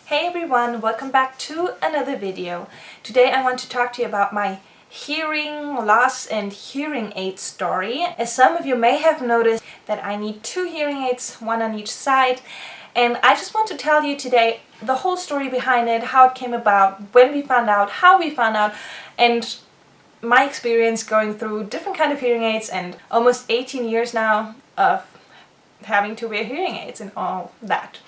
Hey everyone, welcome back to another video. Today I want to talk to you about my hearing loss and hearing aid story. As some of you may have noticed that I need two hearing aids, one on each side, and I just want to tell you today the whole story behind it, how it came about, when we found out, how we found out, and my experience going through different kind of hearing aids and almost 18 years now of having to wear hearing aids and all that.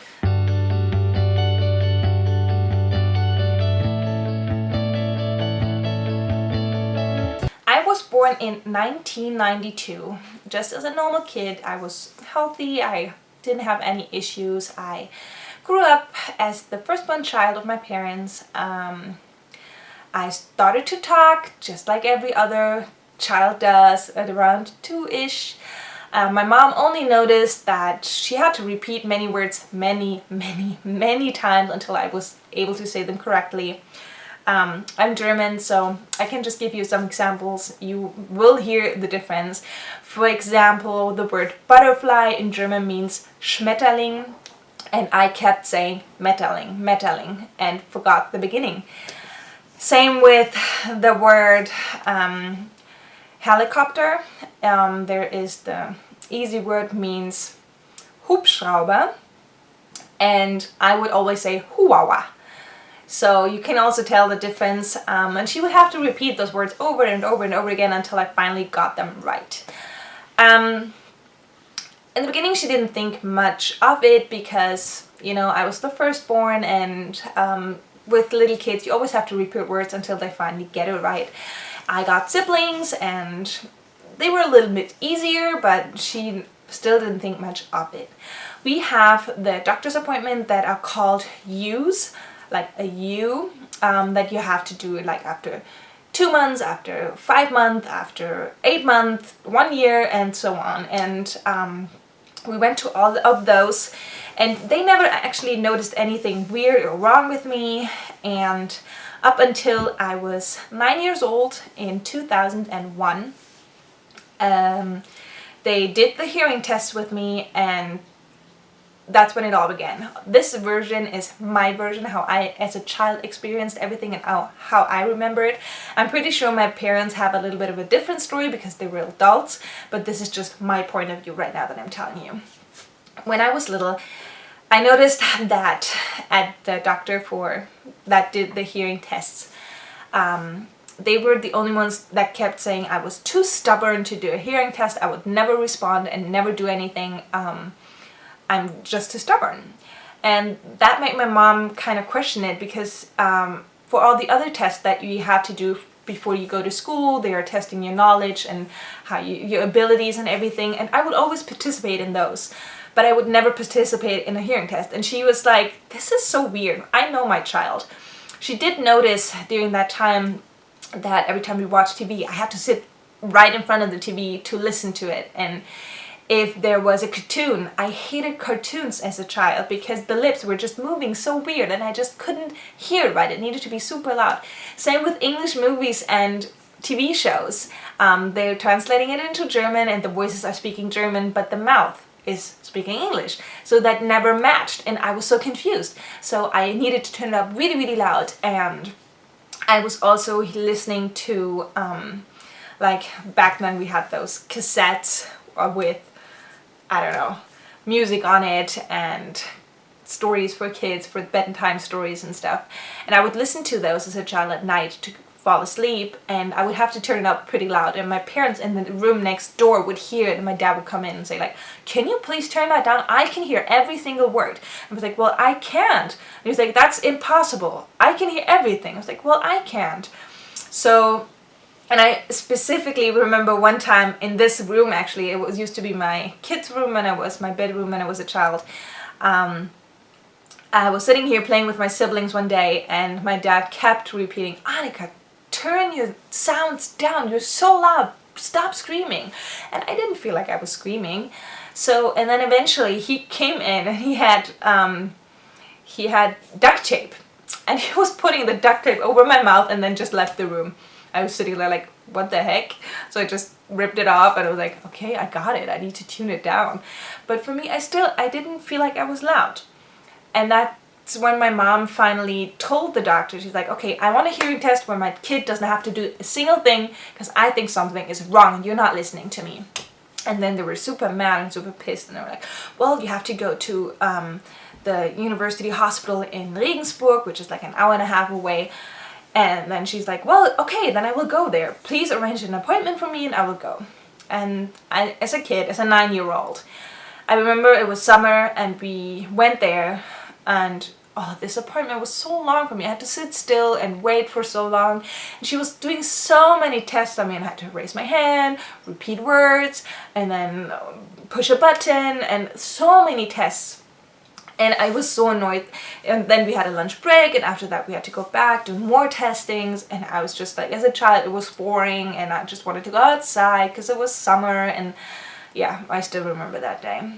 I was born in 1992, just as a normal kid. I was healthy, I didn't have any issues. I grew up as the firstborn child of my parents. I started to talk just like every other child does at around 2-ish. My mom only noticed that she had to repeat many words many times until I was able to say them correctly. I'm German, so I can just give you some examples. You will hear the difference. For example, the word butterfly in German means Schmetterling, and I kept saying Metterling, and forgot the beginning. Same with the word helicopter. There is the easy word means Hubschrauber, and I would always say Huwawa. So you can also tell the difference, and she would have to repeat those words over and over and over again until I finally got them right. In the beginning she didn't think much of it because, you know, I was the firstborn, and with little kids you always have to repeat words until they finally get it right. I got siblings and they were a little bit easier, but she still didn't think much of it. We have the doctor's appointment that are called U's, like a U, that you have to do like after 2 months, after 5 months, after 8 months, 1 year, and so on. And we went to all of those, and they never actually noticed anything weird or wrong with me. And up until I was 9 years old in 2001, they did the hearing test with me, and that's when it all began. This version is my version, how I as a child experienced everything and how I remember it. I'm pretty sure my parents have a little bit of a different story because they were adults, but this is just my point of view right now that I'm telling you. When I was little, I noticed that at the doctor that did the hearing tests, they were the only ones that kept saying I was too stubborn to do a hearing test. I would never respond and never do anything. I'm just too stubborn. And that made my mom kind of question it because for all the other tests that you have to do before you go to school, they are testing your knowledge and your abilities and everything, and I would always participate in those, but I would never participate in a hearing test. And she was like, this is so weird. I know my child. She did notice during that time that every time we watched TV, I had to sit right in front of the TV to listen to it. And if there was a cartoon, I hated cartoons as a child because the lips were just moving so weird and I just couldn't hear it right. It needed to be super loud. Same with English movies and TV shows. They're translating it into German and the voices are speaking German, but the mouth is speaking English. So that never matched and I was so confused. So I needed to turn it up really loud. And I was also listening to, like back then we had those cassettes with, I don't know, music on it and stories for kids, for bedtime stories and stuff. And I would listen to those as a child at night to fall asleep, and I would have to turn it up pretty loud, and my parents in the room next door would hear it, and my dad would come in and say like, can you please turn that down? I can hear every single word. I was like, well, I can't. And he was like, that's impossible. I can hear everything. I was like, well, I can't. So, and I specifically remember one time in this room, actually, it was used to be my kids' room and it was my bedroom when I was a child. I was sitting here playing with my siblings one day and my dad kept repeating, Annika, turn your sounds down, you're so loud, stop screaming. And I didn't feel like I was screaming. So, and then eventually he came in and he had duct tape. And he was putting the duct tape over my mouth and then just left the room. I was sitting there like, what the heck? So I just ripped it off and I was like, okay, I got it. I need to tune it down. But for me, I didn't feel like I was loud. And that that's when my mom finally told the doctor, she's like, okay, I want a hearing test where my kid doesn't have to do a single thing because I think something is wrong and you're not listening to me. And then they were super mad and super pissed, and they were like, well, you have to go to the university hospital in Regensburg, which is like an hour and a half away. And then she's like, well, okay, then I will go there. Please arrange an appointment for me and I will go. And I, as a kid, as a 9-year-old, I remember it was summer and we went there, and oh, this appointment was so long for me. I had to sit still and wait for so long. And she was doing so many tests on me, and I had to raise my hand, repeat words, and then push a button, and so many tests. And I was so annoyed. And then we had a lunch break, and after that we had to go back, do more testings, and I was just like, as a child, it was boring, and I just wanted to go outside because it was summer. And yeah, I still remember that day.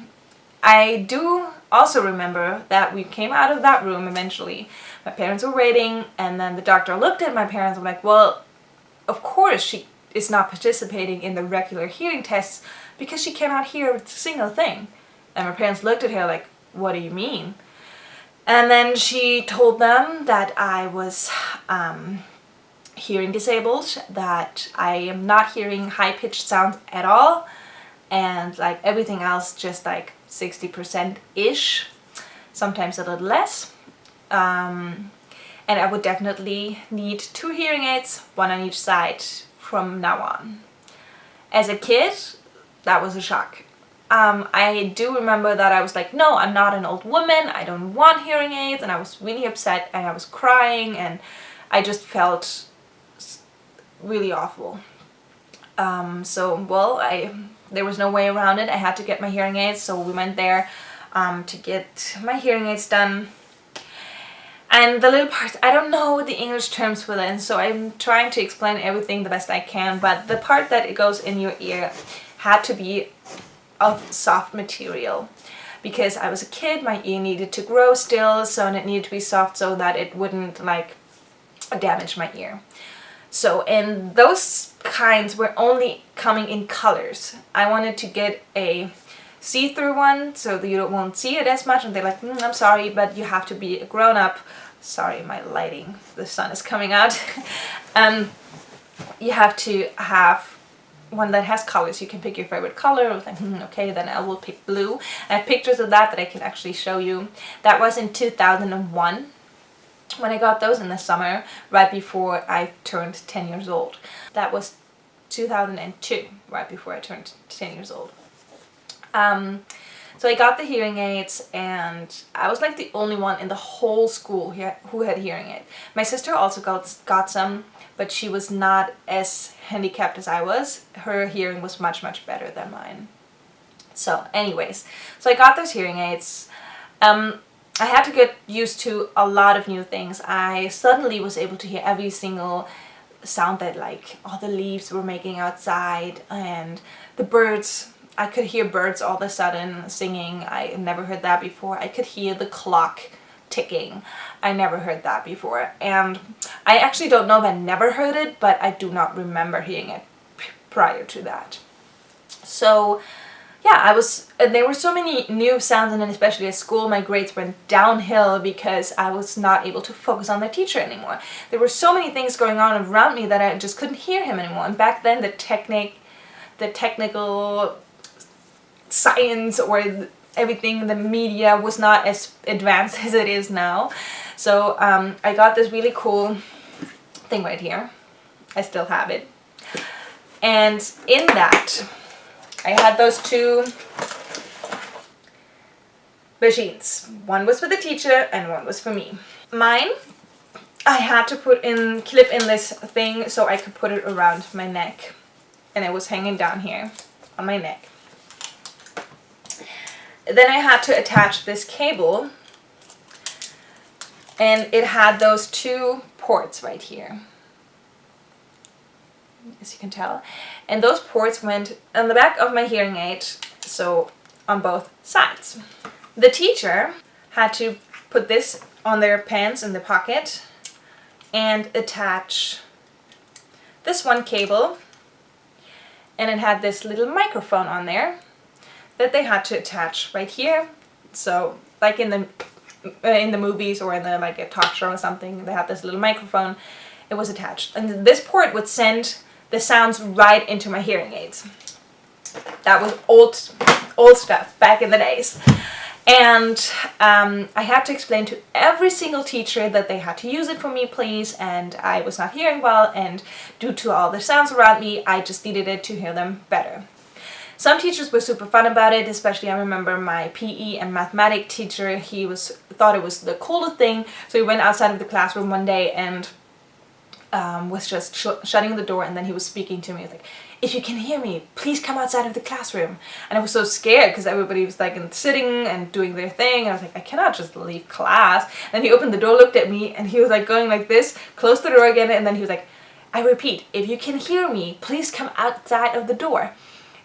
I do also remember that we came out of that room eventually. My parents were waiting, and then the doctor looked at my parents and was like, well, of course she is not participating in the regular hearing tests because she cannot hear a single thing. And my parents looked at her like, what do you mean? And then she told them that I was hearing disabled, that I am not hearing high-pitched sounds at all, and like everything else just like 60%-ish, sometimes a little less. And I would definitely need 2 hearing aids, 1 on each side from now on. As a kid, that was a shock. I do remember that I was like, no, I'm not an old woman, I don't want hearing aids, and I was really upset, and I was crying, and I just felt really awful. There was no way around it. I had to get my hearing aids, so we went there to get my hearing aids done. And the little parts, I don't know the English terms for that, so I'm trying to explain everything the best I can, but the part that it goes in your ear had to be of soft material. Because I was a kid, my ear needed to grow still, so it needed to be soft so that it wouldn't like damage my ear. So, and those kinds were only coming in colors. I wanted to get a see-through one so that you won't see it as much, and they're like, I'm sorry, but you have to be a grown-up. Sorry, my lighting, the sun is coming out. You have to have one that has colors. You can pick your favorite color. I was like, okay, then I will pick blue. I have pictures of that I can actually show you. That was in 2001. When I got those in the summer, right before I turned 10 years old. That was 2002, right before I turned 10 years old. So I got the hearing aids, and I was like the only one in the whole school who had hearing aids. My sister also got some, but she was not as handicapped as I was. Her hearing was much, much better than mine. So anyways, so I got those hearing aids. I had to get used to a lot of new things. I suddenly was able to hear every single sound that like all the leaves were making outside, and the birds. I could hear birds all of a sudden singing. I never heard that before. I could hear the clock ticking. I never heard that before. And I actually don't know if I never heard it, but I do not remember hearing it prior to that. So yeah, there were so many new sounds, and then especially at school, my grades went downhill because I was not able to focus on the teacher anymore. There were so many things going on around me that I just couldn't hear him anymore. And back then, the technical science or everything, the media was not as advanced as it is now. So I got this really cool thing right here. I still have it. And in that, I had those 2 machines. One was for the teacher and one was for me. Mine, I had to clip in this thing so I could put it around my neck. And it was hanging down here on my neck. Then I had to attach this cable, and it had those 2 ports right here, as you can tell, and those ports went on the back of my hearing aid, so on both sides. The teacher had to put this on their pants in the pocket and attach this one cable, and it had this little microphone on there that they had to attach right here. So like in the in the movies or in the like a talk show or something, they have this little microphone. It was attached, and this port would send the sounds right into my hearing aids. That was old stuff back in the days. And I had to explain to every single teacher that they had to use it for me, please, and I was not hearing well, and due to all the sounds around me, I just needed it to hear them better. Some teachers were super fun about it, especially I remember my PE and mathematics teacher. He thought it was the coolest thing, so he went outside of the classroom one day and was just shutting the door, and then he was speaking to me. He was like, if you can hear me, please come outside of the classroom. And I was so scared because everybody was like sitting and doing their thing. And I was like, I cannot just leave class. And he opened the door, looked at me, and he was like going like this, closed the door again, and then he was like, I repeat, if you can hear me, please come outside of the door.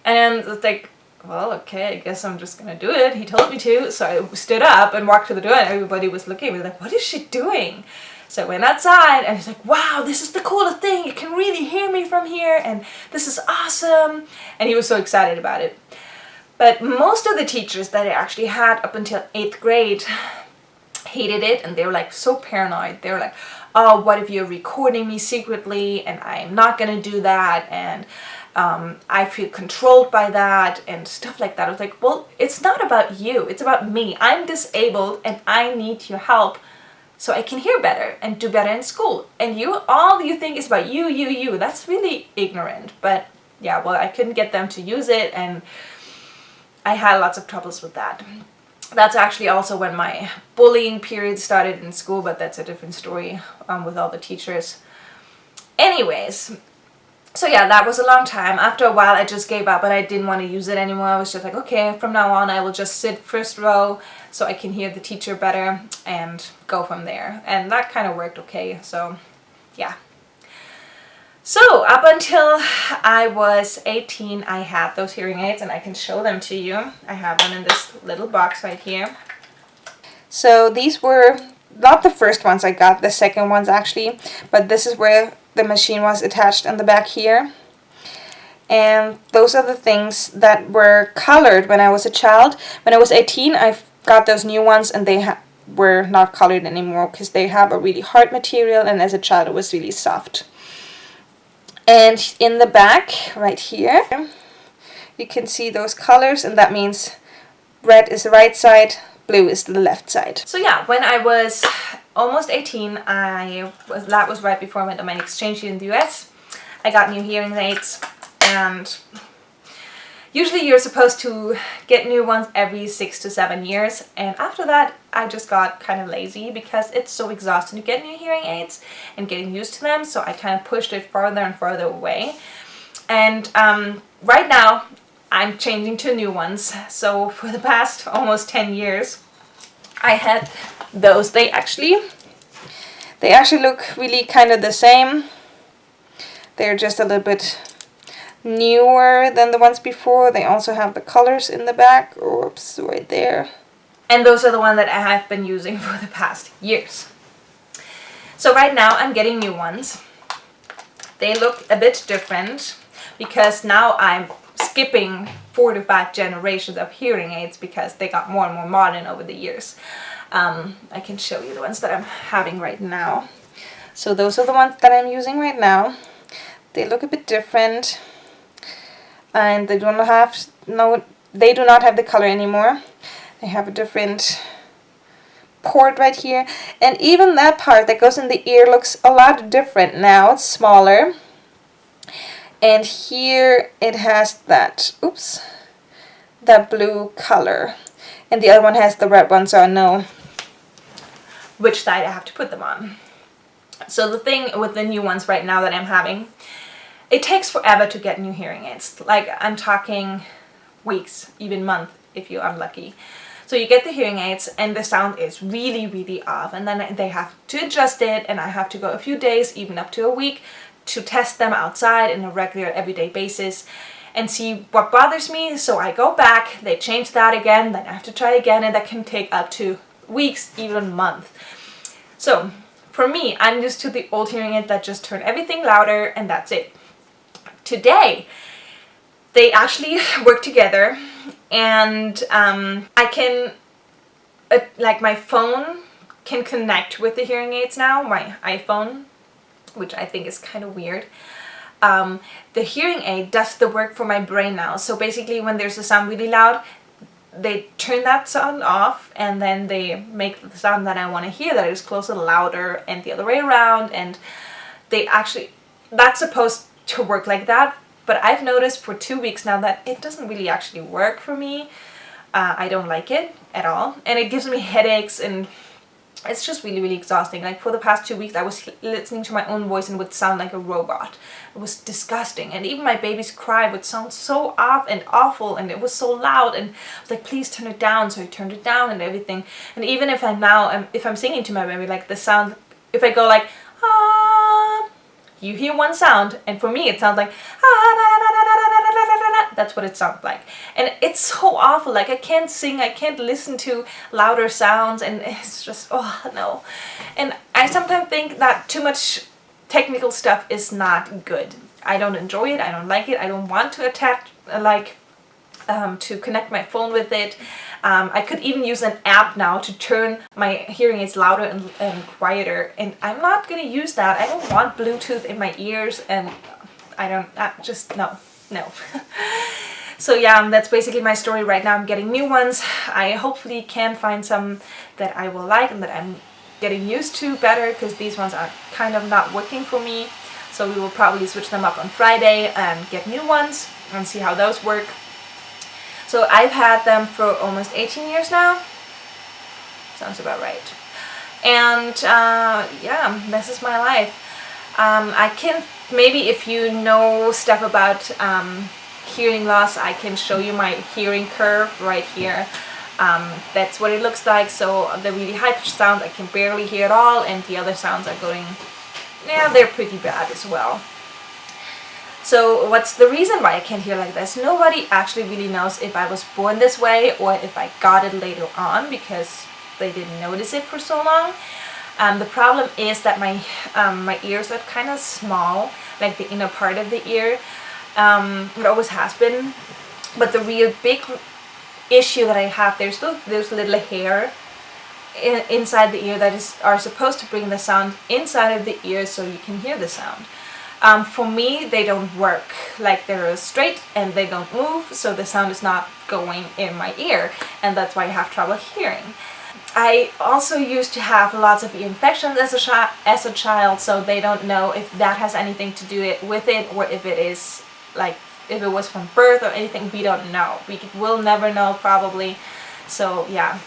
And it's like, well, okay, I guess I'm just gonna do it. He told me to, so I stood up and walked to the door, and everybody was looking at me like, what is she doing? So I went outside, and he's like, wow, this is the coolest thing. You can really hear me from here, and this is awesome. And he was so excited about it. But most of the teachers that I actually had up until 8th grade hated it, and they were like so paranoid. They were like, oh, what if you're recording me secretly, and I'm not gonna do that, and I feel controlled by that, and stuff like that. I was like, well, it's not about you, it's about me. I'm disabled, and I need your help so I can hear better and do better in school. And all you think is about you. That's really ignorant. But yeah, well, I couldn't get them to use it, and I had lots of troubles with that. That's actually also when my bullying period started in school, but that's a different story with all the teachers. Anyways, so yeah, that was a long time. After a while, I just gave up and I didn't want to use it anymore. I was just like, okay, from now on, I will just sit first row so I can hear the teacher better and go from there. And that kind of worked okay, so yeah. So up until I was 18, I had those hearing aids, and I can show them to you. I have them in this little box right here. So these were not the first ones I got, the second ones actually, but this is where the machine was attached in the back here. And those are the things that were colored when I was a child. When I was 18, I got those new ones, and they were not colored anymore because they have a really hard material, and as a child it was really soft. And in the back, right here, you can see those colors, and that means red is the right side, blue is the left side. So yeah, when I was almost 18, that was right before I went on my exchange year in the US. I got new hearing aids, and usually you're supposed to get new ones every 6 to 7 years, and after that I just got kind of lazy because it's so exhausting to get new hearing aids and getting used to them, so I kind of pushed it further and further away. And right now I'm changing to new ones. So for the past almost 10 years I had those. They actually look really kind of the same. They're just a little bit newer than the ones before. They also have the colors in the back. Oops, right there. And those are the ones that I have been using for the past years. So right now I'm getting new ones. They look a bit different because now I'm skipping 4 to 5 generations of hearing aids because they got more and more modern over the years. I can show you the ones that I'm having right now. So those are the ones that I'm using right now. They look a bit different, and they do not have the color anymore. They have a different port right here, and even that part that goes in the ear looks a lot different now. It's smaller, and here it has that blue color, and the other one has the red one, so I know which side I have to put them on. So the thing with the new ones right now that I'm having, it takes forever to get new hearing aids. Like, I'm talking weeks, even months if you're unlucky. So you get the hearing aids and the sound is really, really off, and then they have to adjust it, and I have to go a few days, even up to a week, to test them outside in a regular everyday basis and see what bothers me. So I go back, they change that again, then I have to try again, and that can take up to weeks, even months. So for me, I'm used to the old hearing aid that just turn everything louder and that's it. Today, they actually work together, and I can like my phone can connect with the hearing aids now, my iPhone, which I think is kind of weird. The hearing aid does the work for my brain now. So basically when there's a sound really loud, they turn that sound off and then they make the sound that I want to hear that is closer, louder, and the other way around. And they actually, that's supposed to work like that. But I've noticed for 2 weeks now that it doesn't really actually work for me. I don't like it at all. And it gives me headaches and it's just really, really exhausting. Like for the past 2 weeks I was listening to my own voice and would sound like a robot. It was disgusting. And even my baby's cry would sound so off and awful, and it was so loud, and I was like, please turn it down. So I turned it down and everything. And even if if I'm singing to my baby, like the sound, if I go like, ah, you hear one sound, and for me it sounds like, that's what it sounds like. And it's so awful. Like I can't sing, I can't listen to louder sounds, and it's just, oh no. And I sometimes think that too much technical stuff is not good. I don't enjoy it, I don't like it, I don't want to attach, to connect my phone with it. I could even use an app now to turn my hearing aids louder and quieter, and I'm not gonna use that. I don't want Bluetooth in my ears, and just no. So yeah, that's basically my story right now. I'm getting new ones. I hopefully can find some that I will like and that I'm getting used to better, because these ones are kind of not working for me. So we will probably switch them up on Friday and get new ones and see how those work. So I've had them for almost 18 years now. Sounds about right. And yeah, this is my life. I can, maybe if you know stuff about hearing loss, I can show you my hearing curve right here. That's what it looks like. So the really high pitched sound I can barely hear at all, and the other sounds are going, yeah, they're pretty bad as well. So what's the reason why I can't hear like this? Nobody actually really knows if I was born this way or if I got it later on, because they didn't notice it for so long. The problem is that my ears are kind of small, like the inner part of the ear. It always has been. But the real big issue that I have, there's little hair inside the ear that are supposed to bring the sound inside of the ear so you can hear the sound. For me, they don't work. Like they're straight and they don't move, so the sound is not going in my ear, and that's why I have trouble hearing. I also used to have lots of ear infections as a child, so they don't know if that has anything to do with it, or if it is like, if it was from birth or anything. We don't know. We will never know probably. So yeah.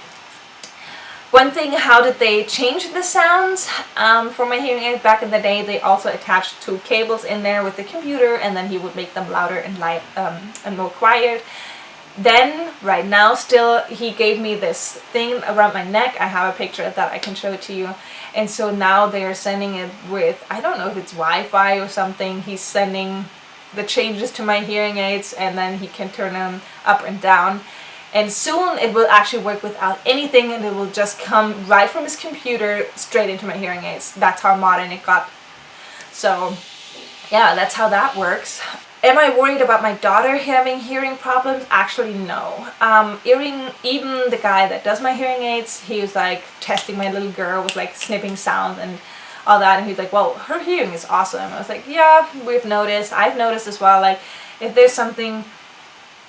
One thing, how did they change the sounds for my hearing aid back in the day? They also attached 2 cables in there with the computer, and then he would make them louder and light and more quiet. Then, right now, still, he gave me this thing around my neck. I have a picture of that, I can show it to you. And so now they're sending it with, I don't know if it's Wi-Fi or something. He's sending the changes to my hearing aids, and then he can turn them up and down. And soon it will actually work without anything, and it will just come right from his computer straight into my hearing aids. That's how modern it got. So yeah, that's how that works. Am I worried about my daughter having hearing problems? Actually, no. Even the guy that does my hearing aids, he was like testing my little girl with like snipping sounds and all that, and he's like, well, her hearing is awesome. I was like, yeah, I've noticed as well, like if there's something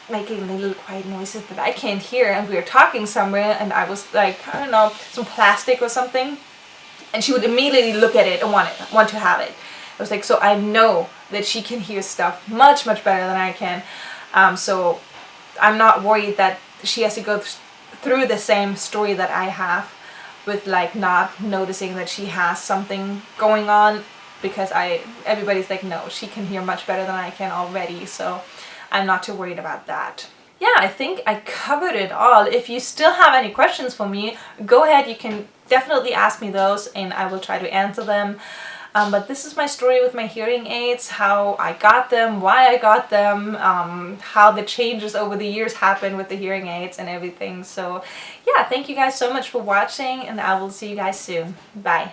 making little quiet noises that I can't hear, and we were talking somewhere and I was like, I don't know, some plastic or something, and she would immediately look at it and want to have it. I was like, so I know that she can hear stuff much, much better than I can. So I'm not worried that she has to go through the same story that I have with like not noticing that she has something going on, because everybody's like, no, she can hear much better than I can already. So I'm not too worried about that. Yeah, I think I covered it all. If you still have any questions for me, go ahead, you can definitely ask me those and I will try to answer them. But this is my story with my hearing aids, how I got them, why I got them, how the changes over the years happened with the hearing aids and everything. So yeah, thank you guys so much for watching, and I will see you guys soon. Bye.